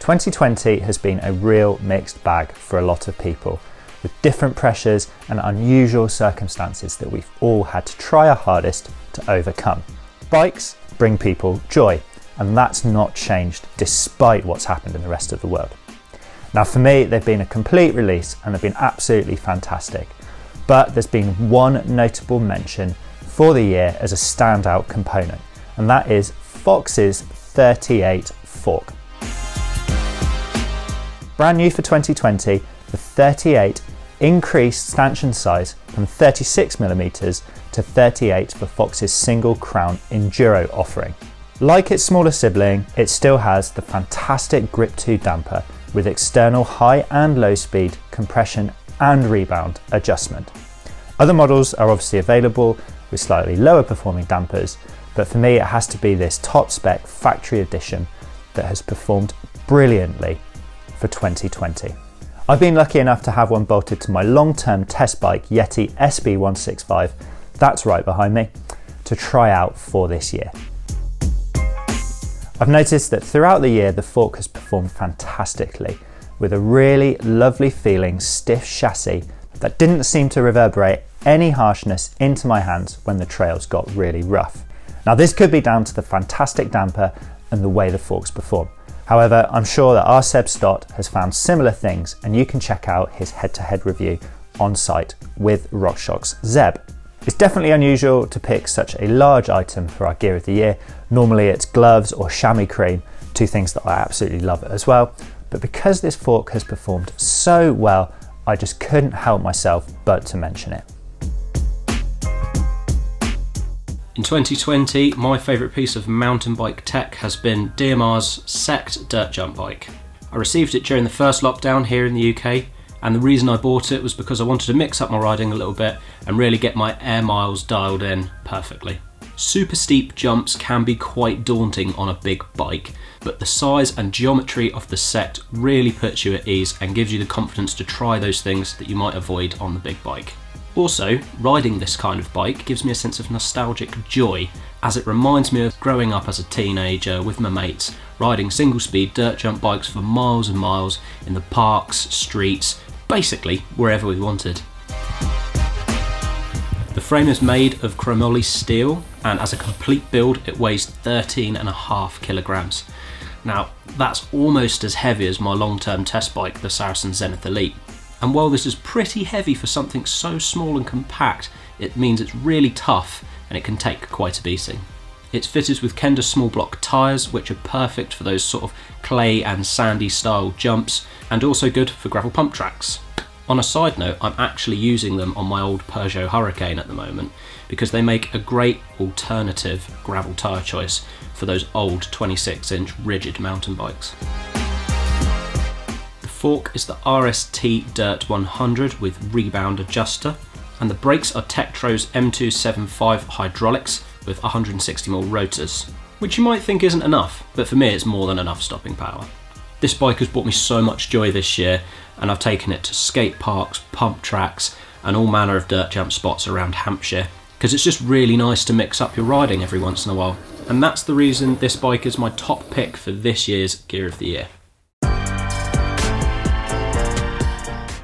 2020 has been a real mixed bag for a lot of people, with different pressures and unusual circumstances that we've all had to try our hardest to overcome. Bikes bring people joy, and that's not changed despite what's happened in the rest of the world. Now for me, they've been a complete release and they've been absolutely fantastic, but there's been one notable mention for the year as a standout component, and that is Fox's 38 fork. Brand new for 2020, the 38 increased stanchion size from 36mm to 38 for Fox's single crown Enduro offering. Like its smaller sibling, it still has the fantastic Grip 2 damper with external high and low speed compression and rebound adjustment. Other models are obviously available with slightly lower performing dampers, but for me it has to be this top spec factory edition that has performed brilliantly for 2020. I've been lucky enough to have one bolted to my long-term test bike Yeti SB165, that's right behind me, to try out for this year. I've noticed that throughout the year the fork has performed fantastically, with a really lovely feeling stiff chassis that didn't seem to reverberate any harshness into my hands when the trails got really rough. Now this could be down to the fantastic damper and the way the forks perform. However, I'm sure that our Seb Stott has found similar things, and you can check out his head-to-head review on site with RockShox Zeb. It's definitely unusual to pick such a large item for our gear of the year. Normally it's gloves or chamois cream, two things that I absolutely love as well. But because this fork has performed so well, I just couldn't help myself but to mention it. In 2020, my favourite piece of mountain bike tech has been DMR's Sect dirt jump bike. I received it during the first lockdown here in the UK, and the reason I bought it was because I wanted to mix up my riding a little bit and really get my air miles dialed in perfectly. Super steep jumps can be quite daunting on a big bike, but the size and geometry of the Sect really puts you at ease and gives you the confidence to try those things that you might avoid on the big bike. Also, riding this kind of bike gives me a sense of nostalgic joy, as it reminds me of growing up as a teenager with my mates, riding single-speed dirt jump bikes for miles and miles in the parks, streets, basically wherever we wanted. The frame is made of chromoly steel, and as a complete build it weighs 13.5 kilograms. Now that's almost as heavy as my long-term test bike, the Saracen Zenith Elite. And while this is pretty heavy for something so small and compact, it means it's really tough and it can take quite a beating. It's fitted with Kenda small block tyres, which are perfect for those sort of clay and sandy style jumps, and also good for gravel pump tracks. On a side note, I'm actually using them on my old Peugeot Hurricane at the moment, because they make a great alternative gravel tyre choice for those old 26-inch rigid mountain bikes. The fork is the RST Dirt 100 with rebound adjuster, and the brakes are Tektron's M275 hydraulics with 160mm rotors, which you might think isn't enough, but for me it's more than enough stopping power. This bike has brought me so much joy this year, and I've taken it to skate parks, pump tracks, and all manner of dirt jump spots around Hampshire, because it's just really nice to mix up your riding every once in a while. And that's the reason this bike is my top pick for this year's Gear of the Year.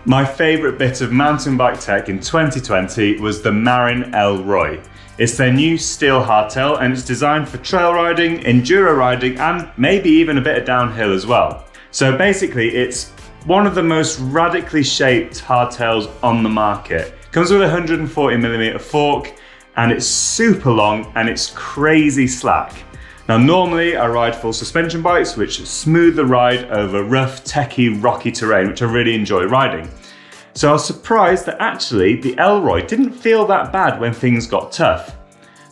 My favourite bit of mountain bike tech in 2020 was the Marin Elroy. It's their new steel hardtail, and it's designed for trail riding, enduro riding, and maybe even a bit of downhill as well. So basically it's one of the most radically shaped hardtails on the market. Comes with a 140mm fork, and it's super long and it's crazy slack. Now normally I ride full suspension bikes which smooth the ride over rough, techie, rocky terrain, which I really enjoy riding. So I was surprised that actually the Elroy didn't feel that bad when things got tough.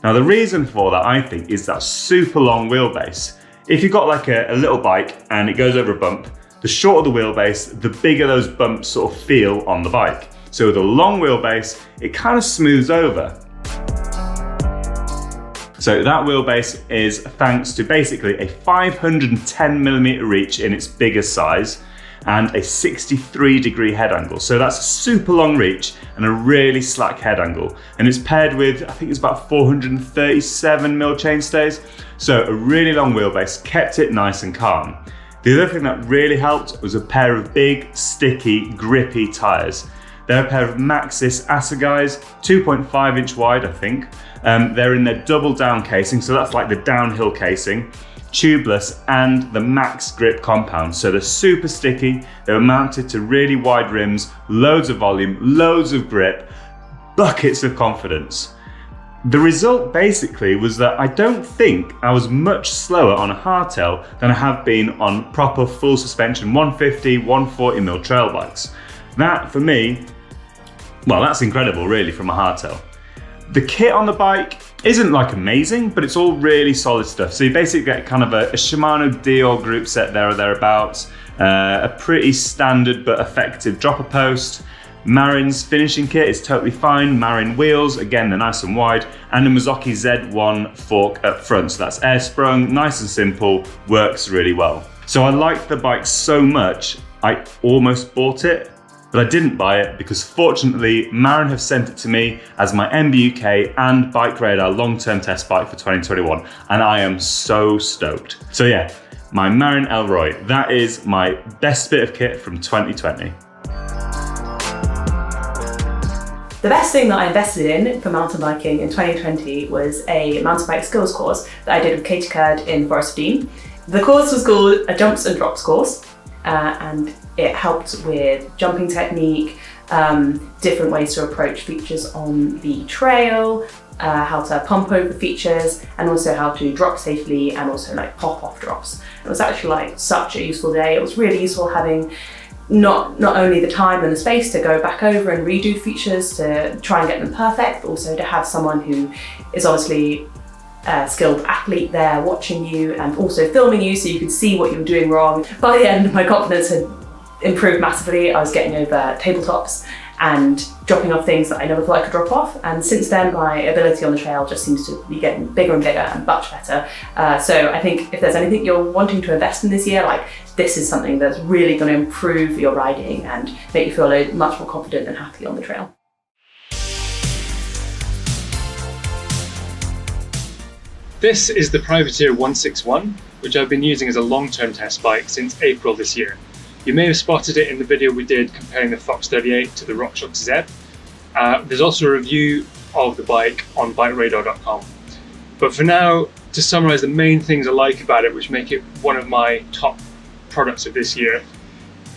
Now the reason for that, I think, is that super long wheelbase. If you've got like a little bike and it goes over a bump, the shorter the wheelbase, the bigger those bumps sort of feel on the bike. So with a long wheelbase, it kind of smooths over. So that wheelbase is thanks to basically a 510mm reach in its biggest size and a 63-degree head angle. So that's a super long reach and a really slack head angle. And it's paired with, I think it's about 437mm chainstays. So a really long wheelbase kept it nice and calm. The other thing that really helped was a pair of big, sticky, grippy tyres. They're a pair of Maxxis Assagais, 2.5 inch wide, I think. They're in their double down casing, so that's like the downhill casing, tubeless, and the max grip compound. So they're super sticky, they were mounted to really wide rims, loads of volume, loads of grip, buckets of confidence. The result basically was that I don't think I was much slower on a hardtail than I have been on proper full suspension 150, 140mm trail bikes. That for me, well, that's incredible really from a hardtail. The kit on the bike isn't like amazing, but it's all really solid stuff. So you basically get kind of a Shimano Dior group set there or thereabouts, a pretty standard but effective dropper post. Marin's finishing kit is totally fine. Marin wheels, again, they're nice and wide, and a Mazzocchi Z1 fork up front. So that's air sprung, nice and simple, works really well. So I liked the bike so much, I almost bought it, but I didn't buy it because fortunately Marin have sent it to me as my MBUK and BikeRadar long-term test bike for 2021, and I am so stoked. So yeah, my Marin Elroy, that is my best bit of kit from 2020. The best thing that I invested in for mountain biking in 2020 was a mountain bike skills course that I did with Katie Curd in the Forest of Dean. The course was called a jumps and drops course, and it helped with jumping technique, different ways to approach features on the trail, how to pump over features, and also how to drop safely and also like pop off drops. It was actually like such a useful day. It was really useful having not only the time and the space to go back over and redo features to try and get them perfect, but also to have someone who is obviously a skilled athlete there watching you and also filming you so you could see what you were doing wrong. By the end, my confidence had improved massively. I was getting over tabletops and dropping off things that I never thought I could drop off. And since then, my ability on the trail just seems to be getting bigger and bigger and much better. So I think if there's anything you're wanting to invest in this year, like this is something that's really going to improve your riding and make you feel much more confident and happy on the trail. This is the Privateer 161, which I've been using as a long-term test bike since April this year. You may have spotted it in the video we did comparing the Fox 38 to the RockShox Z. There's also a review of the bike on BikeRadar.com. But for now, to summarise the main things I like about it, which make it one of my top products of this year,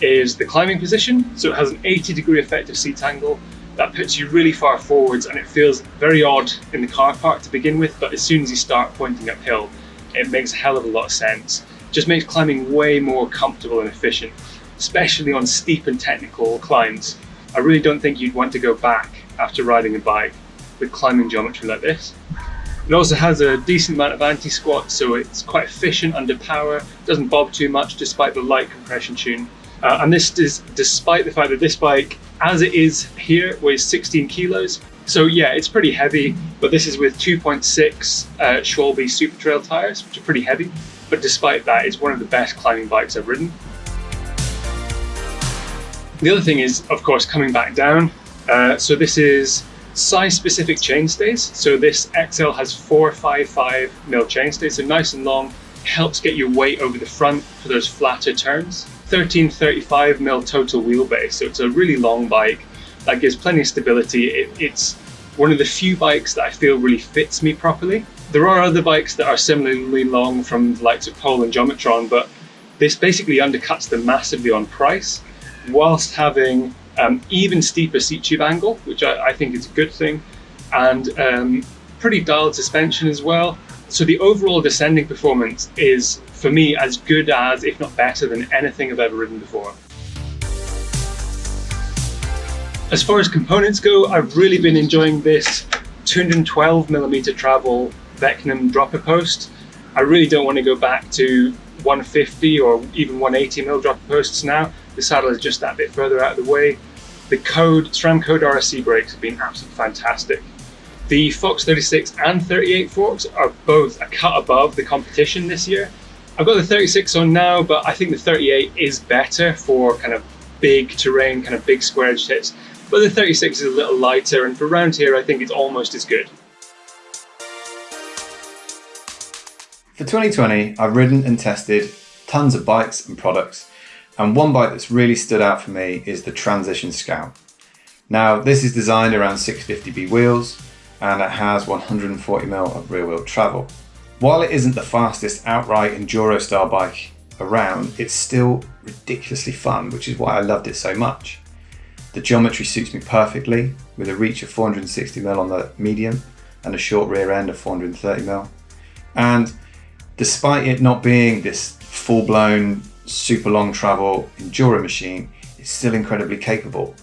is the climbing position. So it has an 80-degree effective seat angle that puts you really far forwards, and it feels very odd in the car park to begin with, but as soon as you start pointing uphill, it makes a hell of a lot of sense. Just makes climbing way more comfortable and efficient, especially on steep and technical climbs. I really don't think you'd want to go back after riding a bike with climbing geometry like this. It also has a decent amount of anti-squat, so it's quite efficient under power, doesn't bob too much despite the light compression tune. And this is despite the fact that this bike, as it is here, weighs 16 kilos. So yeah, it's pretty heavy, but this is with 2.6 Schwalbe Super Trail tires, which are pretty heavy. But despite that, it's one of the best climbing bikes I've ridden. The other thing is, of course, coming back down. So this is size-specific chainstays. So this XL has 455mm chainstays, so nice and long, helps get your weight over the front for those flatter turns. 1335mm total wheelbase, so it's a really long bike that gives plenty of stability. It's one of the few bikes that I feel really fits me properly. There are other bikes that are similarly long from the likes of Pole and Geometron, but this basically undercuts them massively on price, whilst having even steeper seat tube angle, which I think is a good thing, and pretty dialed suspension as well. So the overall descending performance is, for me, as good as, if not better than anything I've ever ridden before. As far as components go, I've really been enjoying this 212mm travel Vecnum dropper post. I really don't want to go back to 150 or even 180mm dropper posts now. The saddle is just that bit further out of the way. The SRAM Code RSC brakes have been absolutely fantastic. The Fox 36 and 38 forks are both a cut above the competition this year. I've got the 36 on now, but I think the 38 is better for kind of big terrain, kind of big square edge hits. But the 36 is a little lighter, and for around here, I think it's almost as good. For 2020, I've ridden and tested tons of bikes and products, and one bike that's really stood out for me is the Transition Scout. Now, this is designed around 650B wheels, and it has 140mm of rear wheel travel. While it isn't the fastest outright enduro style bike around, it's still ridiculously fun, which is why I loved it so much. The geometry suits me perfectly, with a reach of 460mm on the medium and a short rear end of 430mm. And despite it not being this full-blown, super long travel enduro machine, it's still incredibly capable,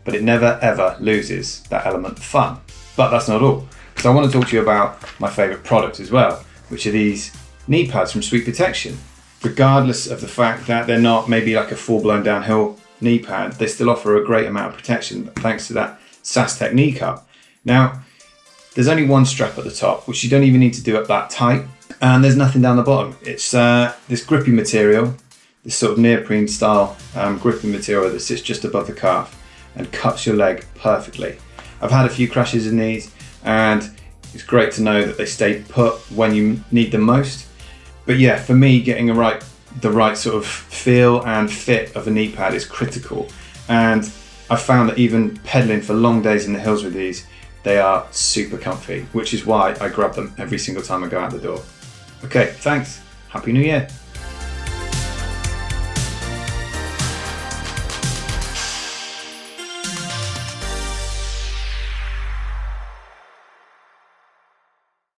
but it never ever loses that element of fun. But that's not all, because I want to talk to you about my favourite product as well, which are these knee pads from Sweet Protection. Regardless of the fact that they're not maybe like a full-blown downhill knee pad, they still offer a great amount of protection thanks to that SAS technique hub. Now, there's only one strap at the top, which you don't even need to do it that tight, and there's nothing down the bottom. It's this grippy material, this sort of neoprene style gripping material that sits just above the calf and cuts your leg perfectly. I've had a few crashes in these, and it's great to know that they stay put when you need them most. But yeah, for me, getting the right sort of feel and fit of a knee pad is critical. And I've found that even pedaling for long days in the hills with these, they are super comfy, which is why I grab them every single time I go out the door. Okay, thanks. Happy New Year.